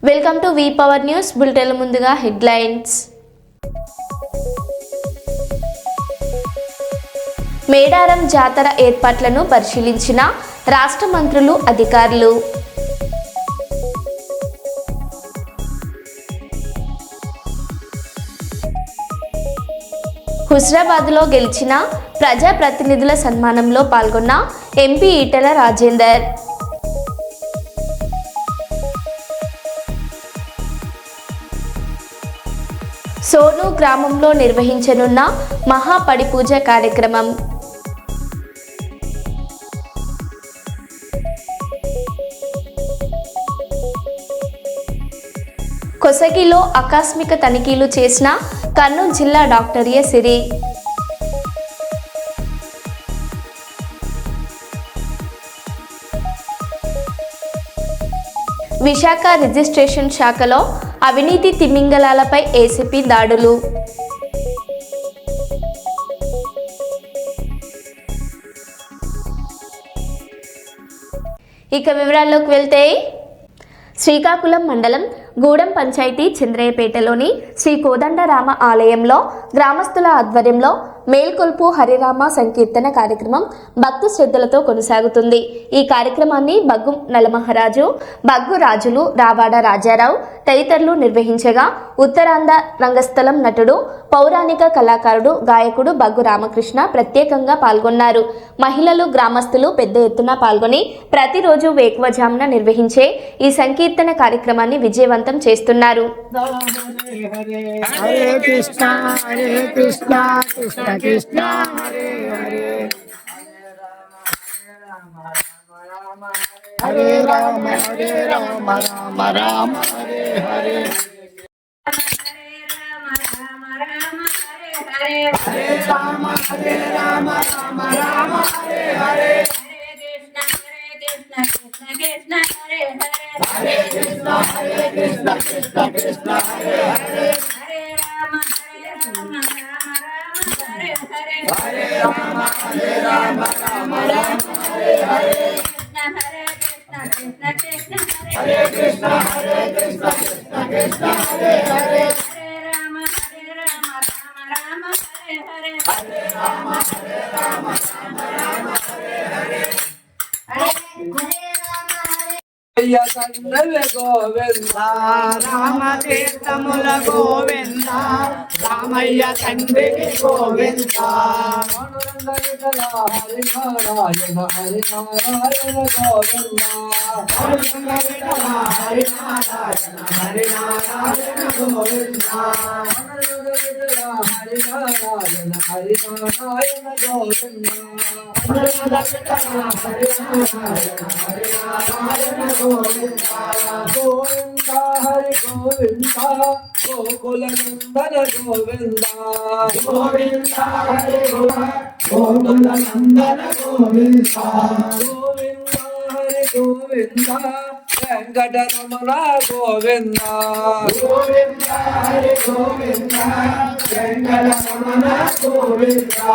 Welcome to V power news bulletin. ముందుగా headlines. Medaram జాతర ఏర్పాట్లను పరిశీలించిన రాష్ట్ర మంత్రులు, అధికారులు. హుస్రాబాద్లో గెలిచిన ప్రజాప్రతినిధుల సన్మానంలో పాల్గొన్న ఎంపీ ఈటెల రాజేందర్. సోను గ్రామంలో నిర్వహించనున్న మహాపడిపూజ కార్యక్రమం. కొసగిలో ఆకస్మిక తనిఖీలు చేసిన కర్నూలు జిల్లా doctor A Siri. Visakha registration శాఖలో అవినీతి తిమింగలాలపై ఏసీపీ దాడులు. ఇక వివరాల్లోకి వెళ్తే, శ్రీకాకుళం మండలం గూడెం పంచాయతీ చంద్రయ్యపేటలోని శ్రీ కోదండరామ ఆలయంలో గ్రామస్తుల ఆధ్వర్యంలో మేల్కొల్పు హరిరామ సంకీర్తన కార్యక్రమం భక్తి శ్రద్ధలతో కొనసాగుతుంది. ఈ కార్యక్రమాన్ని బగ్గు నలమహారాజు, బగ్గు రాజులు, రావాడ రాజారావు తదితరులు నిర్వహించగా ఉత్తరాంధ్ర రంగస్థలం నటుడు, పౌరాణిక కళాకారుడు, గాయకుడు బగ్గు రామకృష్ణ ప్రత్యేకంగా పాల్గొన్నారు. మహిళలు, గ్రామస్తులు పెద్ద ఎత్తున పాల్గొని ప్రతిరోజు వేకువజామున నిర్వహించే ఈ సంకీర్తన కార్యక్రమాన్ని విజయవంతం చేస్తున్నారు. Krishna Hare Hare Hare Rama Hare Rama Rama Rama Hare Hare Hare Rama Hare Rama Rama Rama Hare Hare Krishna Hare Krishna Hare Krishna Krishna Krishna Hare Hare Hare Rama Hare Rama Rama Rama Hare Hare Hare Krishna Hare Krishna Krishna Krishna Hare Hare Hare Rama Rama Rama Hare Hare Hare Rama Rama Rama Hare Hare Hare Sandal Govinda Rama Tirthamula Govinda Ramaya Sandal Govinda Hari Narayana Hari Narayana Govinda Hari Narayana Hari Narayana Hari Narayana Govinda Hari Narayana Hari Narayana Govinda Hari Narayana Hari Narayana Hari Narayana Govinda Govinda Hari Govinda Gokula Nandana Govinda Govinda Hari Govinda Gokula Nandana Govinda Govinda Hari Govinda Venkataramana Govinda Govinda Hari Govinda Venkataramana Govinda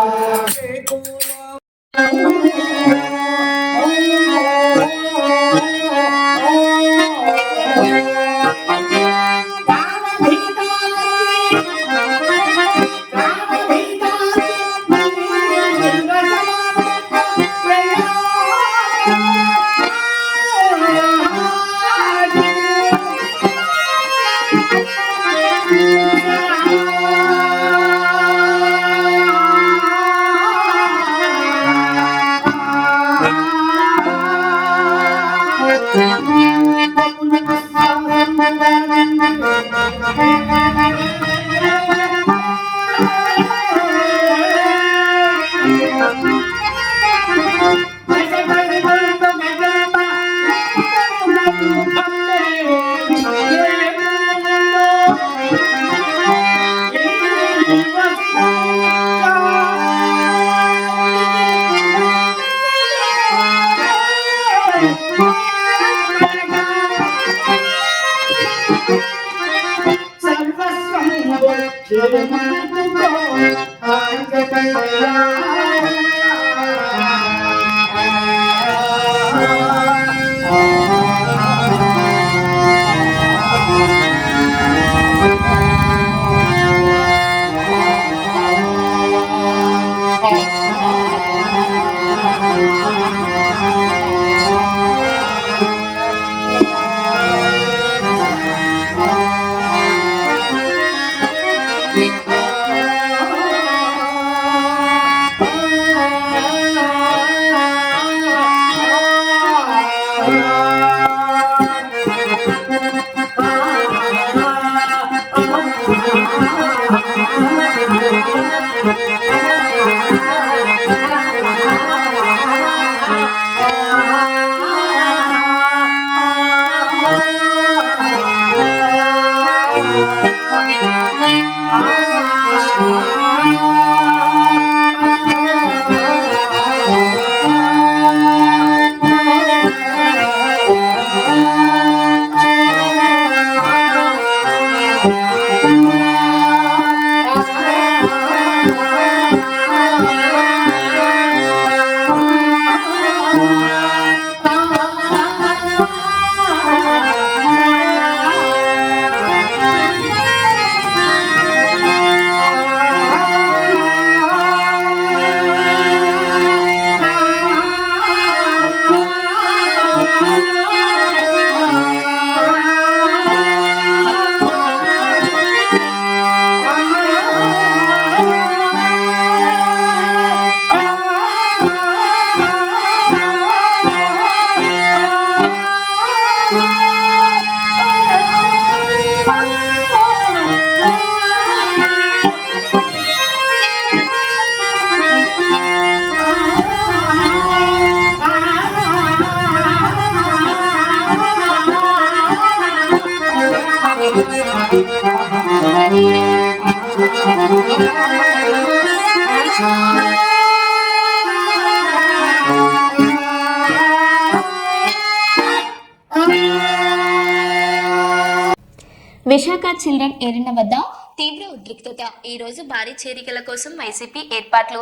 Visakha children arena వద్ద తీవ్ర ఉద్రిక్తత. ఈ రోజు భారీ చేరికల కోసం YCP ఏర్పాట్లు.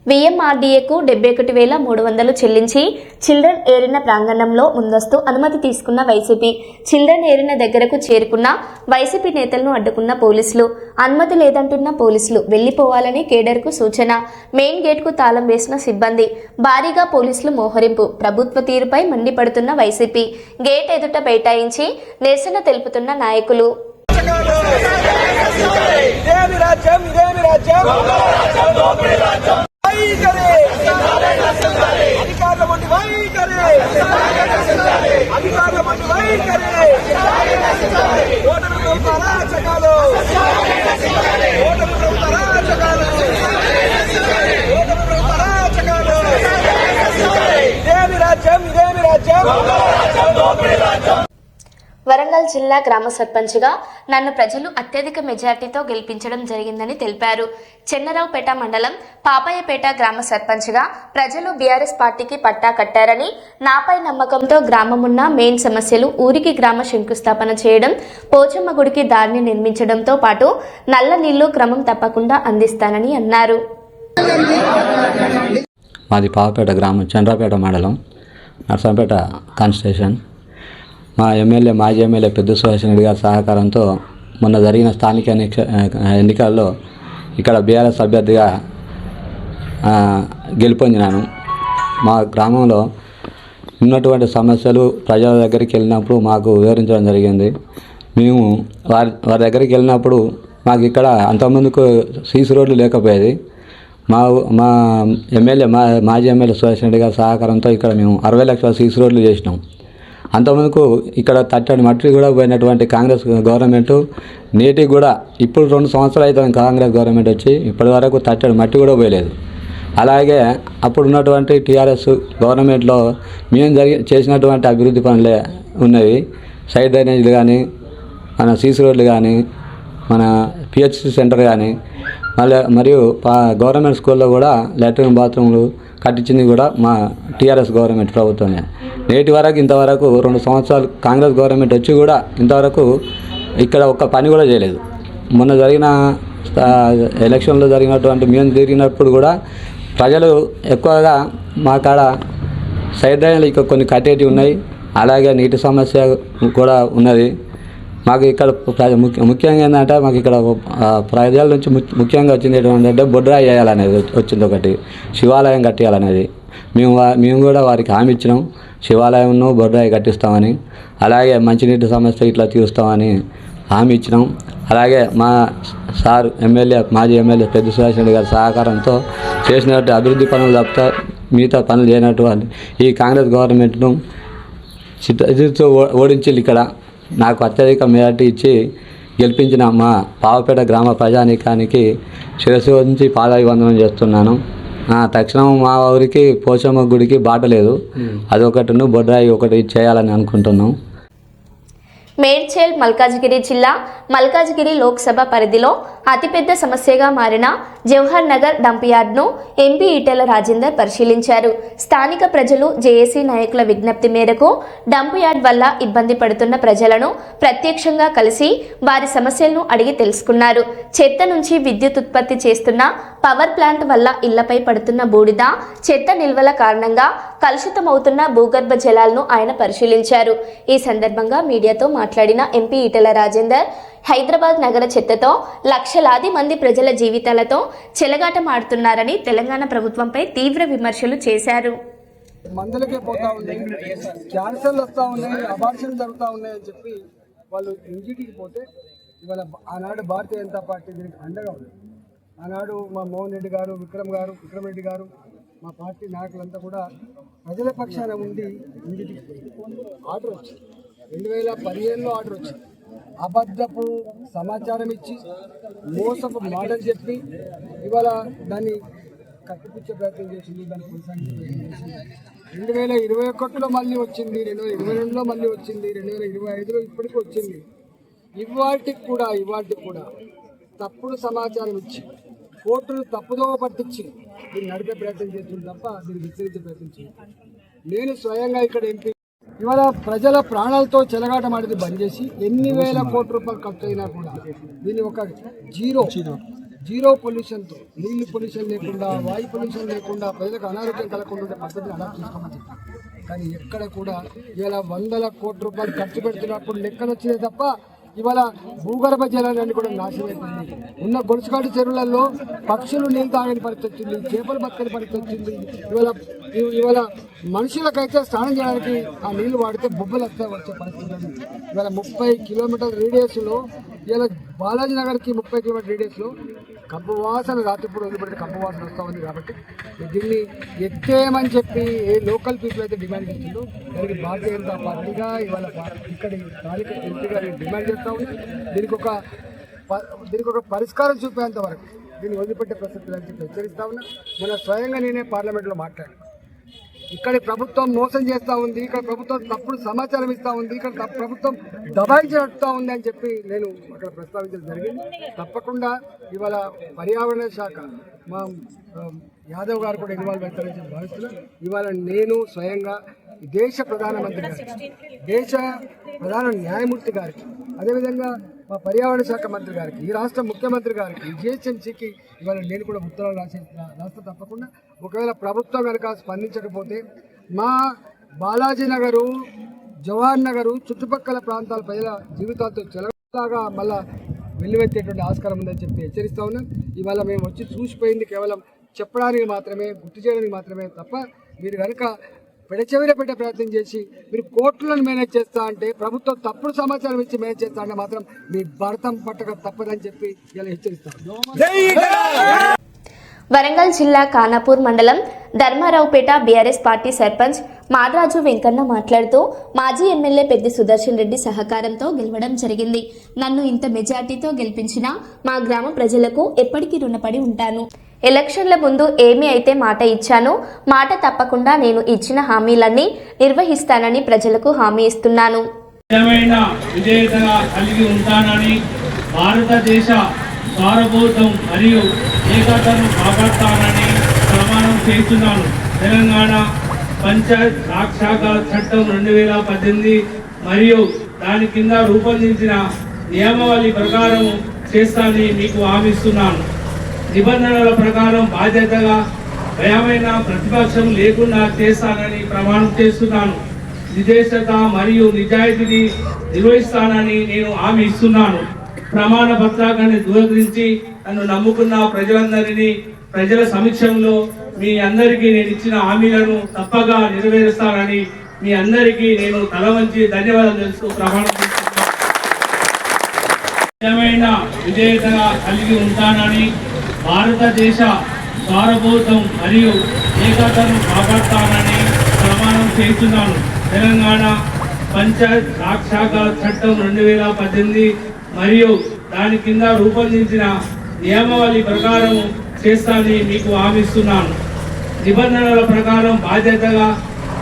విఎంఆర్డీఏకు 71,300 చెల్లించి children arena ప్రాంగణంలో ముందస్తు అనుమతి తీసుకున్న వైసీపీ. చిల్డ్రన్ ఏరినా దగ్గరకు చేరుకున్న వైసీపీ నేతలను అడ్డుకున్న పోలీసులు. అనుమతి లేదంటున్న పోలీసులు వెళ్లిపోవాలని కేడర్కు సూచన. మెయిన్ గేట్కు తాళం వేసిన సిబ్బంది. భారీగా పోలీసులు మోహరింపు. ప్రభుత్వ తీరుపై మండిపడుతున్న వైసీపీ. గేట్ ఎదుట బైఠాయించి నిరసన తెలుపుతున్న నాయకులు. వరంగల్ జిల్లా గ్రామ సర్పంచ్గా నన్ను ప్రజలు అత్యధిక మెజార్టీతో గెలిపించడం జరిగిందని తెలిపారు. చెన్నరావుపేట మండలం పాపయ్యపేట గ్రామ సర్పంచ్గా ప్రజలు బీఆర్ఎస్ పార్టీకి పట్టా కట్టారని, నాపై నమ్మకంతో గ్రామమున్న మెయిన్ సమస్యలు ఊరికి గ్రామ శంకుస్థాపన చేయడం, పోచమ్మ గుడికి దారిని నిర్మించడంతో పాటు నల్ల నీళ్లు క్రమం తప్పకుండా అందిస్తానని అన్నారు. మాది పాపపేట గ్రామం, చంద్రాపేట మండలం, నర్సంపేట కాన్స్టిట్యూషన్. మా ఎమ్మెల్యే, మాజీ ఎమ్మెల్యే పెద్ద సుహాస్ రెడ్డి గారి సహకారంతో మొన్న జరిగిన స్థానిక ఎన్నికల్లో ఇక్కడ బీఆర్ఎస్ అభ్యర్థిగా గెలుపొందినాను. మా గ్రామంలో ఉన్నటువంటి సమస్యలు ప్రజల దగ్గరికి వెళ్ళినప్పుడు మాకు వివరించడం జరిగింది. మేము వారి దగ్గరికి వెళ్ళినప్పుడు మాకు ఇక్కడ అంతకుముందుకు సీసీ రోడ్లు లేకపోయేది. మా ఎమ్మెల్యే, మాజీ ఎమ్మెల్యే సుహాస్ రెడ్డి గారి సహకారంతో ఇక్కడ మేము 60 లక్షల సీసీ రోడ్లు చేసినాం. అంతకుముందుకు ఇక్కడ తట్టడి మట్టి కూడా పోయినటువంటి కాంగ్రెస్ గవర్నమెంటు నేటికి కూడా, ఇప్పుడు 2 సంవత్సరాలు అవుతుంది కాంగ్రెస్ గవర్నమెంట్ వచ్చి, ఇప్పటి వరకు తట్టడి మట్టి కూడా పోయలేదు. అలాగే అప్పుడు ఉన్నటువంటి టీఆర్ఎస్ గవర్నమెంట్లో మేము చేసినటువంటి అభివృద్ధి పనులే ఉన్నవి. సైడ్ డ్రైనేజీలు కానీ, మన సీసీ రోడ్లు కానీ, మన పిహెచ్సి సెంటర్ కానీ, మరియు గవర్నమెంట్ స్కూల్లో కూడా లాట్రిన్ బాత్రూమ్లు కట్టించింది కూడా మా టీఆర్ఎస్ గవర్నమెంట్ ప్రభుత్వమే. నేటి వరకు ఇంతవరకు 2 సంవత్సరాలు కాంగ్రెస్ గవర్నమెంట్ వచ్చి కూడా ఇంతవరకు ఇక్కడ ఒక్క పని కూడా చేయలేదు. మొన్న జరిగిన ఎలక్షన్లో జరిగినటువంటి మేము తిరిగినప్పుడు కూడా ప్రజలు ఎక్కువగా మా కాడ సైడ్ డ్రైన్లు ఇక కొన్ని కట్టేటివి ఉన్నాయి, అలాగే నీటి సమస్య కూడా ఉన్నది. మాకు ఇక్కడ ముఖ్యంగా ఏంటంటే, మాకు ఇక్కడ ప్రజల నుంచి ముఖ్యంగా వచ్చింది ఏంటంటే బొడ్రాయి వేయాలనేది వచ్చింది, ఒకటి శివాలయం కట్టియాలనేది. మేము కూడా వారికి హామీ ఇచ్చినాం, శివాలయంను బొడ్రాయి కట్టిస్తామని, అలాగే మంచినీటి సమస్య ఇట్లా తీరుస్తామని హామీ ఇచ్చినాం. అలాగే మా సార్ ఎమ్మెల్యే, మాజీ ఎమ్మెల్యే పెద్ద సుహాస్ రెడ్డి గారి సహకారంతో చేసినట్టు అభివృద్ధి పనులు తప్ప మిగతా పనులు చేయనట్టు ఈ కాంగ్రెస్ గవర్నమెంట్ను చిత్తశుద్ధితో ఓడించి ఇక్కడ నాకు అత్యధిక మెజార్టీ ఇచ్చి గెలిపించిన మా పాపపేట గ్రామ ప్రజానీకానికి శిరస్సు నుంచి పాదాభివందనం చేస్తున్నాను. తక్షణం మా ఊరికి పోచమ్మ గుడికి బాట లేదు, అదొకటిను బొడ్రాయి ఒకటి చేయాలని అనుకుంటున్నాం. మేడ్చల్ మల్కాజ్గిరి జిల్లా మల్కాజ్గిరి లోక్సభ పరిధిలో అతిపెద్ద సమస్యగా మారిన జవహర్ నగర్ డంప్ యార్డ్ను ఎంపీ ఈటెల రాజేందర్ పరిశీలించారు. స్థానిక ప్రజలు జేఏసీ నాయకుల విజ్ఞప్తి మేరకు డంప్ యార్డ్ వల్ల ఇబ్బంది పడుతున్న ప్రజలను ప్రత్యక్షంగా కలిసి వారి సమస్యలను అడిగి తెలుసుకున్నారు. చెత్త నుంచి విద్యుత్ ఉత్పత్తి చేస్తున్న పవర్ ప్లాంట్ వల్ల ఇళ్లపై పడుతున్న బూడిద, చెత్త నిల్వల కారణంగా కలుషితమవుతున్న భూగర్భ జలాలను ఆయన పరిశీలించారు. ఈ సందర్భంగా మీడియాతో మాట్లాడిన ఎంపీ ఈటెల రాజేందర్ హైదరాబాద్ నగర చెత్తతో లక్షలాది మంది ప్రజల జీవితాలతో చెలగాటమాడుతున్నారని తెలంగాణ ప్రభుత్వంపై తీవ్ర విమర్శలు చేశారు. మందులకే పోతా ఉన్నాయి, క్యాన్సర్లు వస్తూ ఉన్నాయి, అబార్షన్లు జరుగుతూ ఉన్నాయని చెప్పి వాళ్ళు ఇంటికి పోతే ఇవాళ ఆనాడు భారతీయ జనతా పార్టీ దీనికి అండగా ఉంది. ఆనాడు మా మోహన్ రెడ్డి గారు, విక్రమ్ రెడ్డి గారు, మా పార్టీ నాయకులంతా కూడా ప్రజల పక్షాన ఉండి ఇంటికి ఆర్డర్ వచ్చింది. 2015లో ఆర్డర్ వచ్చింది. అబద్ధపు సమాచారం ఇచ్చి మోసపు మాటలు చెప్పి ఇవాళ దాన్ని కట్టిపుచ్చే ప్రయత్నం చేసింది. దాన్ని కొనసాగించే ప్రయత్నం చేసింది. 2021లో మళ్ళీ వచ్చింది, 2022లో మళ్ళీ వచ్చింది, 2025లో ఇప్పటికీ వచ్చింది. ఇవాటికి కూడా తప్పుడు సమాచారం ఇచ్చి కోర్టును తప్పుదోవ పట్టించి దీన్ని నడిపే ప్రయత్నం చేస్తుంది తప్ప దీన్ని విస్తరించే ప్రయత్నం చేయాలి. నేను స్వయంగా ఇక్కడ ఎంపీ ఇవాళ ప్రజల ప్రాణాలతో చెలగాటమాడిది బంద్ చేసి ఎన్ని వేల కోట్ల రూపాయలు ఖర్చు అయినా కూడా దీన్ని ఒక జీరో పొల్యూషన్తో, నీళ్లు పొల్యూషన్ లేకుండా, వాయు పొల్యూషన్ లేకుండా, ప్రజలకు అనారోగ్యం కలగకుండా ఉండే పద్ధతిని అడాప్ట్ చేసుకోమని చెప్పారు. కానీ ఎక్కడ కూడా ఇలా 100 కోట్ల రూపాయలు ఖర్చు పెడుతున్నప్పుడు లెక్కలు వచ్చినాయి తప్ప ఇవాళ భూగర్భ జలాలన్నీ కూడా నాశనం అయిపోయింది. ఉన్న గొలుసుకాటు చెరువులలో పక్షులు నీళ్ళు తాగని పరిస్థితి వచ్చింది, చేపలు బతకని పరిస్థితి వచ్చింది. ఇవాళ మనుషులకైతే స్నానం చేయడానికి ఆ నీళ్లు వాడితే బొబ్బలు వచ్చే పరిస్థితి ఉంది. ఇవాళ 30 కిలోమీటర్ల రేడియస్లో ఇలా బాలాజీ నగర్కి 30 కిలోమీటర్ రేడియస్లో కంపు వాసన రాత్రిపూట వదిలిపెట్టి కంపు వాసన వస్తూ ఉంది. కాబట్టి దీన్ని ఎత్తేయమని చెప్పి ఏ లోకల్ పీపుల్ అయితే డిమాండ్ చేస్తుందో దానికి భారతీయ జనతా పార్టీగా ఇవాళ ఇక్కడ స్థానిక ఎంపీగా డిమాండ్ చేస్తూ ఉంది. దీనికి ఒక పరిష్కారం చూపేంత వరకు దీన్ని వదిలిపెట్టే ప్రసక్తి అని చెప్పి హెచ్చరిస్తూ ఉన్నా. మన స్వయంగా నేనే పార్లమెంట్లో మాట్లాడాను. ఇక్కడ ప్రభుత్వం మోసం చేస్తూ ఉంది, ఇక్కడ ప్రభుత్వం తప్పుడు సమాచారం ఇస్తూ ఉంది, ఇక్కడ ప్రభుత్వం దబాయించి నడుపుతూ ఉంది అని చెప్పి నేను అక్కడ ప్రస్తావించడం జరిగింది. తప్పకుండా ఇవాళ పర్యావరణ శాఖ మా యాదవ్ గారు కూడా ఇన్వాల్వ్ అవుతారని చెప్పి భావిస్తున్నాను. ఇవాళ నేను స్వయంగా దేశ ప్రధానమంత్రి గారికి, దేశ ప్రధాన న్యాయమూర్తి గారికి, అదేవిధంగా మా పర్యావరణ శాఖ మంత్రి గారికి, ఈ రాష్ట్ర ముఖ్యమంత్రి గారికి, జిహెచ్ఎంసీకి ఇవాళ నేను కూడా ఉత్తరాలు రాష్ట్ర తప్పకుండా ఒకవేళ ప్రభుత్వం కనుక స్పందించకపోతే మా బాలాజీ నగరు, జవహర్ నగరు చుట్టుపక్కల ప్రాంతాల ప్రజల జీవితాలతో చెలలాగా మళ్ళా వెల్లువెత్తేటువంటి ఆస్కారం ఉందని చెప్పి హెచ్చరిస్తూ ఉన్నాం. ఇవాళ మేము వచ్చి చూసిపోయింది కేవలం చెప్పడానికి మాత్రమే, గుర్తు చేయడానికి మాత్రమే తప్ప మీరు కనుక పెడచెవిన పెట్టే ప్రయత్నం చేసి మీరు కోర్టులను మేనేజ్ చేస్తా అంటే, ప్రభుత్వం తప్పుడు సమాచారం ఇచ్చి మేనేజ్ చేస్తా అంటే మాత్రం మీ భర్తం పట్టక తప్పదని చెప్పి ఇలా హెచ్చరిస్తాం. వరంగల్ జిల్లా ఖానాపూర్ మండలం ధర్మారావుపేట బీఆర్ఎస్ పార్టీ సర్పంచ్ మాదరాజు వెంకన్న మాట్లాడుతూ మాజీ ఎమ్మెల్యే పెద్ది సుదర్శన్ రెడ్డి సహకారంతో గెలవడం జరిగింది. నన్ను ఇంత మెజార్టీతో గెలిపించిన మా గ్రామ ప్రజలకు ఎప్పటికీ రుణపడి ఉంటాను. ఎలక్షన్ల ముందు ఏమి అయితే మాట ఇచ్చానో మాట తప్పకుండా నేను ఇచ్చిన హామీలన్నీ నిర్వహిస్తానని ప్రజలకు హామీ ఇస్తున్నాను. విజేతగా కలిగి ఉంటానని, భారతదేశ సార్వభౌమత్వం మరియు ఏకతను కాపాడుతానని ప్రమాణం చేస్తున్నాను. తెలంగాణ పంచాయత్ రాజ్ శాఖ చట్టం 2018 మరియు దాని కింద రూపొందించిన నియమావళి ప్రకారం చేస్తానని మీకు హామీ ఇస్తున్నాను. నిబంధనల ప్రకారం బాధ్యతగా భయమైన ప్రతిపక్షం లేకుండా చేస్తానని ప్రమాణం చేస్తున్నాను. నిజేషత మరియు నిజాయితీని నిర్వహిస్తానని నేను హామీ ఇస్తున్నాను. ప్రమాణ పత్రాన్ని దూరీకరించి నన్ను నమ్ముకున్న ప్రజలందరినీ ప్రజల సమక్షంలో మీ అందరికీ నేను ఇచ్చిన హామీలను తప్పగా నెరవేరుస్తానని మీ అందరికీ నేను తల వంచి ధన్యవాదాలు తెలుస్తూ ప్రమాణం చేస్తున్నాను. విజేతగా కలిగి ఉంటానని, భారతదేశ సార్వభౌమత్వం మరియు ఏకతను కాపాడుతానని ప్రమాణం చేస్తున్నాను. తెలంగాణ పంచాయత్ రాజ్ శాఖ చట్టం 2018 మరియు దాని కింద రూపొందించిన నియమావళి ప్రకారం చేస్తానని మీకు హామీ ఇస్తున్నాను. నిబంధనల ప్రకారం బాధ్యతగా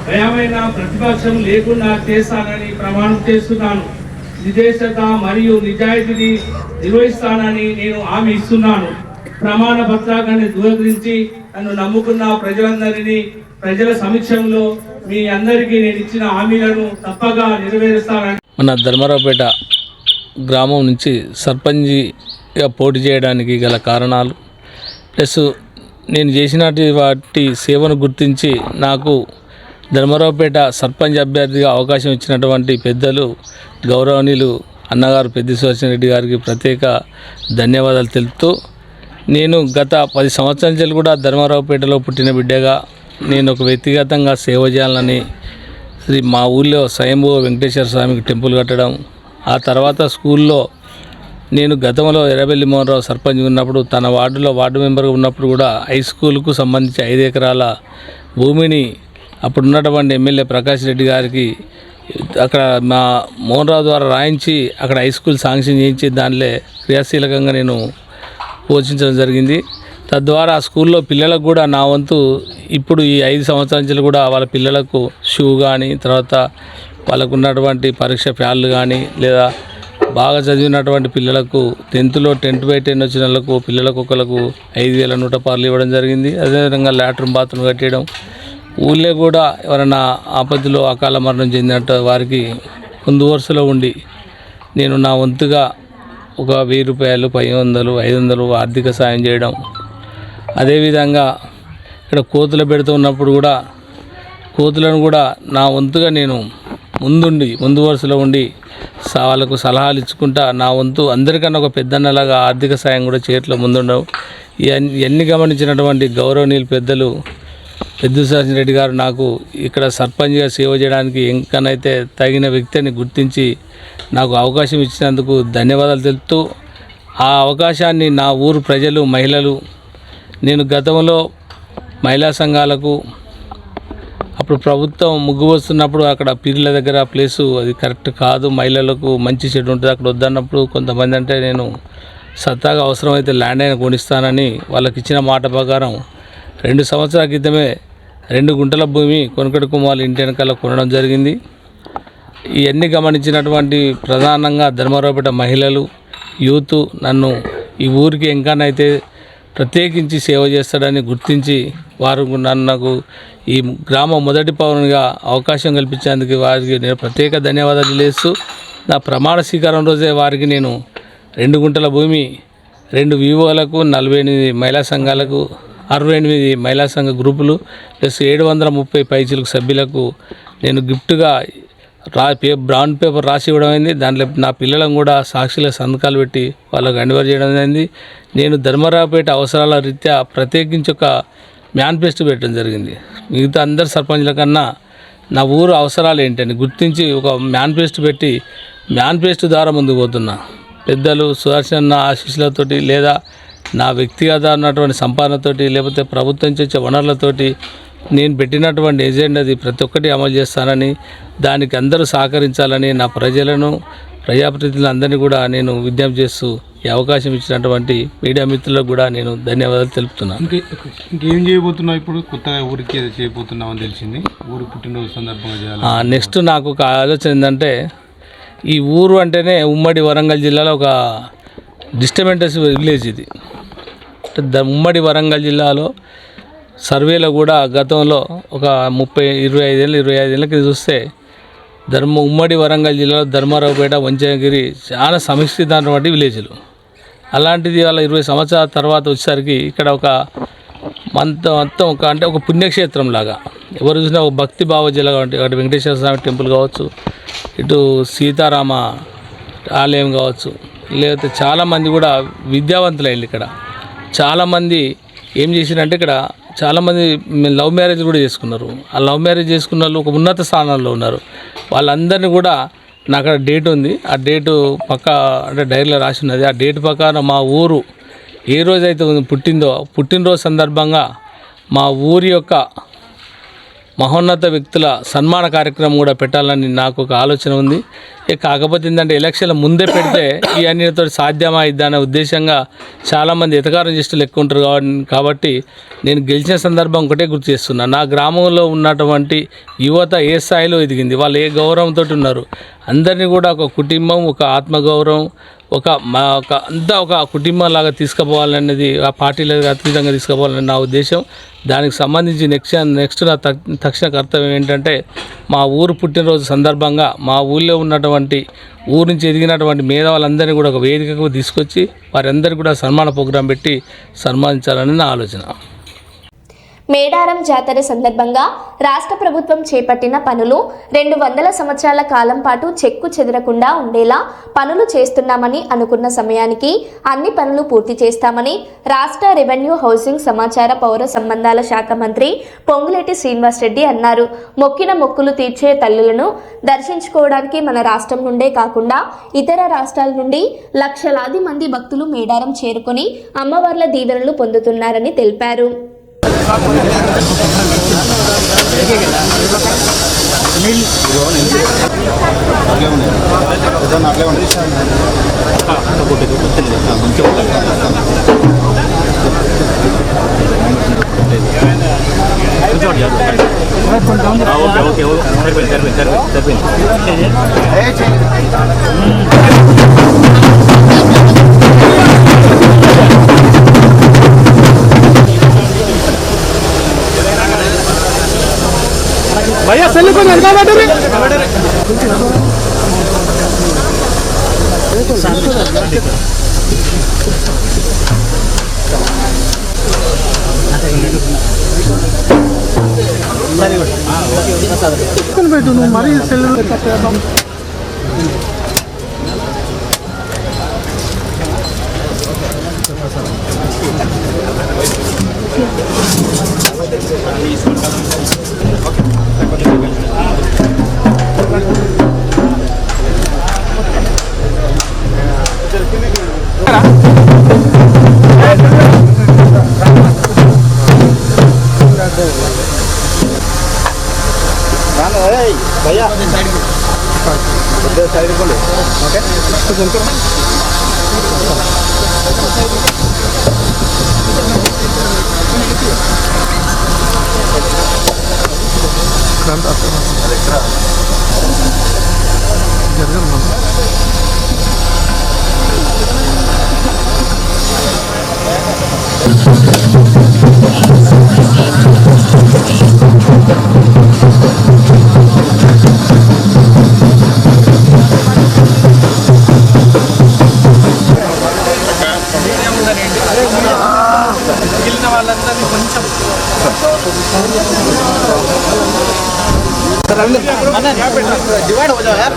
భయమైన ప్రతిపక్షం లేకుండా చేస్తానని ప్రమాణం చేస్తున్నాను. నిజేష్టత మరియు నిజాయితీని నిర్వహిస్తానని నేను హామీ ఇస్తున్నాను. ప్రమాణ పత్రాన్ని ధృవీకరించి నన్ను నమ్ముకున్న ప్రజలందరినీ ప్రజల సమక్షంలో మీ అందరికీ నేను ఇచ్చిన హామీలను తప్పగా నెరవేరుస్తానని. మన ధర్మారావుపేట గ్రామం నుంచి సర్పంచ్గా పోటీ చేయడానికి గల కారణాలు ప్లస్ నేను చేసినటువంటి వాటి సేవను గుర్తించి నాకు ధర్మారావుపేట సర్పంచ్ అభ్యర్థిగా అవకాశం ఇచ్చినటువంటి పెద్దలు గౌరవనీయులు అన్నగారు పెద్ది సుదర్శన్ రెడ్డి గారికి ప్రత్యేక ధన్యవాదాలు తెలుపుతూ, నేను గత 10 సంవత్సరాల నుంచి కూడా ధర్మారావుపేటలో పుట్టిన బిడ్డగా నేను ఒక వ్యక్తిగతంగా సేవ చేయాలని మా ఊళ్ళో స్వయంభూ వెంకటేశ్వర స్వామికి టెంపుల్ కట్టడం, ఆ తర్వాత స్కూల్లో నేను గతంలో ఎర్రబెల్లి మోహన్ రావు సర్పంచ్ ఉన్నప్పుడు తన వార్డులో వార్డు మెంబర్గా ఉన్నప్పుడు కూడా హై స్కూల్కు సంబంధించి 5 ఎకరాల భూమిని అప్పుడున్నటువంటి ఎమ్మెల్యే ప్రకాష్ రెడ్డి గారికి అక్కడ మా మోహన్ రావు ద్వారా రాయించి అక్కడ హై స్కూల్ శాంక్షన్ చేయించి దానిలో క్రియాశీలకంగా నేను పోషించడం జరిగింది. తద్వారా ఆ స్కూల్లో పిల్లలకు కూడా నా వంతు ఇప్పుడు ఈ 5 సంవత్సరాల నుంచి కూడా వాళ్ళ పిల్లలకు షూ కానీ, తర్వాత వాళ్ళకు ఉన్నటువంటి పరీక్ష ప్యాడ్లు కానీ, లేదా బాగా చదివినటువంటి పిల్లలకు 10th 10/10 వచ్చిన వాళ్ళకు పిల్లలకు ఒకరికి 5,100 ఇవ్వడం జరిగింది. అదేవిధంగా లాట్రూమ్ బాత్రూమ్ కట్టేయడం, ఊళ్ళో కూడా ఎవరైనా ఆపత్తిలో అకాల మరణం చెందినట్టు వారికి ముందు వరుసలో ఉండి నేను నా వంతుగా ఒక 1000 రూపాయలు, 500, 500 ఆర్థిక సాయం చేయడం. అదేవిధంగా ఇక్కడ కోతులు పెడుతున్నప్పుడు కూడా కోతులను కూడా నా వంతుగా నేను ముందు వరుసలో ఉండి వాళ్ళకు సలహాలు ఇచ్చుకుంటా నా వంతు అందరికన్నా ఒక పెద్దన్నలాగా ఆర్థిక సాయం కూడా చేయట్లో ముందుండవు. ఇవన్నీ గమనించినటువంటి గౌరవనీయులు పెద్దలు పెద్ది సుదర్శన్ రెడ్డి గారు నాకు ఇక్కడ సర్పంచ్గా సేవ చేయడానికి ఎంకనైతే తగిన వ్యక్తిని గుర్తించి నాకు అవకాశం ఇచ్చినందుకు ధన్యవాదాలు తెలుపుతూ, ఆ అవకాశాన్ని నా ఊరు ప్రజలు, మహిళలు, నేను గతంలో మహిళా సంఘాలకు అప్పుడు ప్రభుత్వం ముగ్గు వస్తున్నప్పుడు అక్కడ పీర్ల దగ్గర ప్లేసు అది కరెక్ట్ కాదు, మహిళలకు మంచి చెడు ఉంటుంది అక్కడ వద్దన్నప్పుడు కొంతమంది అంటే నేను సత్తాగా అవసరమైతే ల్యాండ్ అయినా కొనిస్తానని వాళ్ళకి ఇచ్చిన మాట ప్రకారం 2 సంవత్సరాల క్రితమే 2 గుంటల భూమి కొనకటి కుమార్ ఇంటి వెనకాల కొనడం జరిగింది. ఇవన్నీ గమనించినటువంటి ప్రధానంగా ధర్మారావుపేట మహిళలు, యూత్ నన్ను ఈ ఊరికి ఎంకానైతే ప్రత్యేకించి సేవ చేస్తాడని గుర్తించి వారు నాకు ఈ గ్రామ మొదటి పౌరునిగా అవకాశం కల్పించేందుకు వారికి నేను ప్రత్యేక ధన్యవాదాలు తెలియజేస్తూ, నా ప్రమాణ స్వీకారం రోజే వారికి నేను 2 గుంటల భూమి 2 వివోలకు, 48 మహిళా సంఘాలకు, 68 మహిళా సంఘ గ్రూపులు ప్లస్ 730 పైచీలకు సభ్యులకు నేను గిఫ్ట్గా బ్రౌన్ పేపర్ రాసి ఇవ్వడం అయింది. దాంట్లో నా పిల్లలను కూడా సాక్షుల సంతకాలు పెట్టి వాళ్ళకు అనివర్ చేయడం అయింది. నేను ధర్మారావుపేట అవసరాల రీత్యా ప్రత్యేకించి ఒక మేనిఫెస్టో పెట్టడం జరిగింది. మిగతా అందరు సర్పంచ్ల కన్నా నా ఊరు అవసరాలు ఏంటని గుర్తించి ఒక మేనిఫెస్టో పెట్టి మేనిఫెస్టో ద్వారా ముందుకు పోతున్నా. పెద్దలు సుదర్శన్ ఆశీస్సులతోటి లేదా నా వ్యక్తిగత ఉన్నటువంటి సంపాదనతోటి లేకపోతే ప్రభుత్వం నుంచి వచ్చే వనరులతోటి నేను పెట్టినటువంటి ఎజెండాది ప్రతి ఒక్కటి అమలు చేస్తానని, దానికి అందరూ సహకరించాలని నా ప్రజలను, ప్రజాప్రతినిధులు అందరినీ కూడా నేను విజ్ఞప్తి చేస్తూ ఈ అవకాశం ఇచ్చినటువంటి మీడియా మిత్రులకు కూడా నేను ధన్యవాదాలు తెలుపుతున్నాను. ఇంకేం చేయబోతున్నావు ఇప్పుడు? కొత్తగా ఊరికి ఏదో చేయబోతున్నావు అని తెలిసింది. ఊరు పుట్టినరోజు సందర్భంగా చేయాలి. నెక్స్ట్ నాకు ఒక ఆలోచన ఏంటంటే, ఈ ఊరు అంటేనే ఉమ్మడి వరంగల్ జిల్లాలో ఒక డిస్టర్బెంటెన్స్ విలేజ్ ఇది. ఉమ్మడి వరంగల్ జిల్లాలో సర్వేలో కూడా గతంలో ఒక 25 ఏళ్ళ కింద చూస్తే ఉమ్మడి వరంగల్ జిల్లాలో ధర్మారావుపేట, వంచనగిరి చాలా సమిష్టిదైనటువంటి విలేజ్లు. అలాంటిది వాళ్ళ 20 సంవత్సరాల తర్వాత వచ్చేసరికి ఇక్కడ ఒక మొత్తం ఒక అంటే ఒక పుణ్యక్షేత్రం లాగా ఎవరు చూసినా ఒక భక్తి భావజలాగా ఉంటాయి. అటు వెంకటేశ్వర స్వామి టెంపుల్ కావచ్చు, ఇటు సీతారామ ఆలయం కావచ్చు, లేకపోతే చాలామంది కూడా విద్యావంతులైంది. ఇక్కడ చాలామంది ఏం చేసినంటే ఇక్కడ చాలామంది లవ్ మ్యారేజ్ కూడా చేసుకున్నారు. ఆ లవ్ మ్యారేజ్ చేసుకున్న వాళ్ళు ఒక ఉన్నత స్థానాల్లో ఉన్నారు. వాళ్ళందరినీ కూడా నాకు అక్కడ డేట్ ఉంది, ఆ డేటు పక్కా అంటే డైరీలో రాసి ఉన్నది. ఆ డేట్ ప్రకారం మా ఊరు ఏ రోజైతే పుట్టినరోజు సందర్భంగా మా ఊరి యొక్క మహోన్నత వ్యక్తుల సన్మాన కార్యక్రమం కూడా పెట్టాలని నాకు ఒక ఆలోచన ఉంది. కాకపోతే ఏంటంటే ఎలక్షన్ల ముందే పెడితే ఈ అన్నిటితో సాధ్యమా ఇద్దనే ఉద్దేశంగా చాలామంది ఎతకారం చేష్టలు ఎక్కువ ఉంటారు కాబట్టి నేను గెలిచిన సందర్భం ఒకటే గుర్తు చేస్తున్నా. నా గ్రామంలో ఉన్నటువంటి యువత ఏ స్థాయిలో ఎదిగింది, వాళ్ళు ఏ గౌరవంతో ఉన్నారు అందరినీ కూడా ఒక కుటుంబం, ఒక ఆత్మగౌరవం, అంతా ఒక కుటుంబం లాగా తీసుకుపోవాలనేది, ఆ పార్టీలకు అతీతంగా తీసుకుపోవాలని నా ఉద్దేశం. దానికి సంబంధించి నెక్స్ట్ నా తక్షణ కర్తవ్యం ఏంటంటే, మా ఊరు పుట్టినరోజు సందర్భంగా మా ఊళ్ళో ఉన్నటువంటి ఊరు నుంచి ఎదిగినటువంటి మేధావులందరినీ కూడా ఒక వేదికకు తీసుకొచ్చి వారందరికీ కూడా సన్మాన ప్రోగ్రాం పెట్టి సన్మానించాలని నా ఆలోచన. మేడారం జాతర సందర్భంగా రాష్ట్ర ప్రభుత్వం చేపట్టిన పనులు 200 సంవత్సరాల కాలం పాటు చెక్కు చెదరకుండా ఉండేలా పనులు చేస్తున్నామని అనుకున్న సమయానికి అన్ని పనులు పూర్తి చేస్తామని రాష్ట్ర రెవెన్యూ, హౌసింగ్, సమాచార, పౌర సంబంధాల శాఖ మంత్రి పొంగులేటి శ్రీనివాసరెడ్డి అన్నారు. మొక్కిన మొక్కులు తీర్చే తల్లులను దర్శించుకోవడానికి మన రాష్ట్రం నుండే కాకుండా ఇతర రాష్ట్రాల నుండి లక్షలాది మంది భక్తులు మేడారం చేరుకొని అమ్మవార్ల దీవెనలు పొందుతున్నారని తెలిపారు. भैया सेल को लड़का बैठे बैठू मरी सेल भैया साइड को ओके डिवाइड हो जाओ यार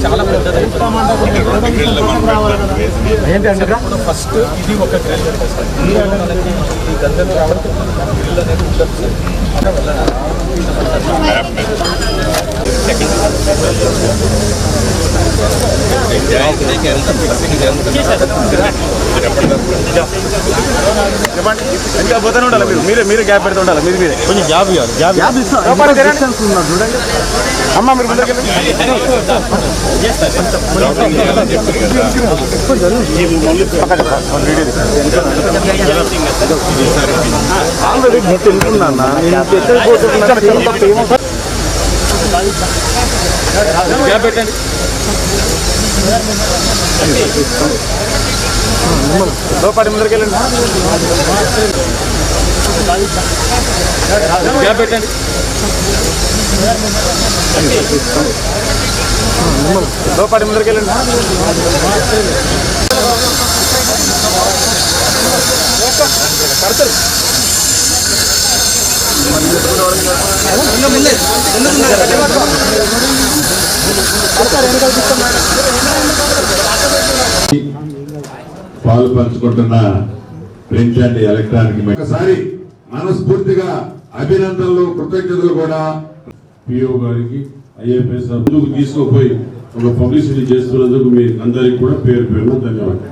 చాలా ఫస్ట్ ఇది ఒక గ్రిల్ ఈ గంటలు రావడం గ్రిల్ అనేది ఇంకా పోతూనే ఉండాలి మీరు మీరే గ్యాప్ పెడుతూ ఉండాలి మీరే కొంచెం గ్యాప్ చూడండి అమ్మ మీరు ముందరికి ఆల్రెడీ తెలుసుకున్నా గ్యాప్ పెట్టండి లోపాటి ముందరికి వెళ్ళండి గ్యాప్ పెట్టండి లోపాటి ముందరికి వెళ్ళండి కడతారు ముందే పాలు పంచుకుంటున్న ప్రింట్ అండ్ ఎలక్ట్రానిక్ ఒకసారి మనస్ఫూర్తిగా అభినందనలు కృతజ్ఞతలు కూడా పిఓ గారికి ఐఏఎస్ ముందుకు తీసుకుపోయి ఒక పబ్లిసిటీ చేస్తున్నందుకు మీ అందరికి కూడా పేరు పేరు ధన్యవాదాలు.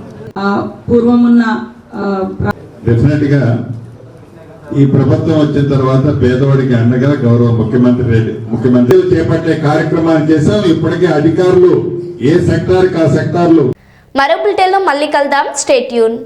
పూర్వమున్న డెఫినెట్ గా ఈ ప్రభుత్వం వచ్చిన తర్వాత పేదవాడికి అండగా గౌరవ ముఖ్యమంత్రి చేపట్టే కార్యక్రమాన్ని చేశాం. ఇప్పటికే అధికారులు ఏ సెక్టార్కి ఆ సెక్టార్లు. మరో బులెటిన్లో మళ్ళీ కలుద్దాం. Stay tune.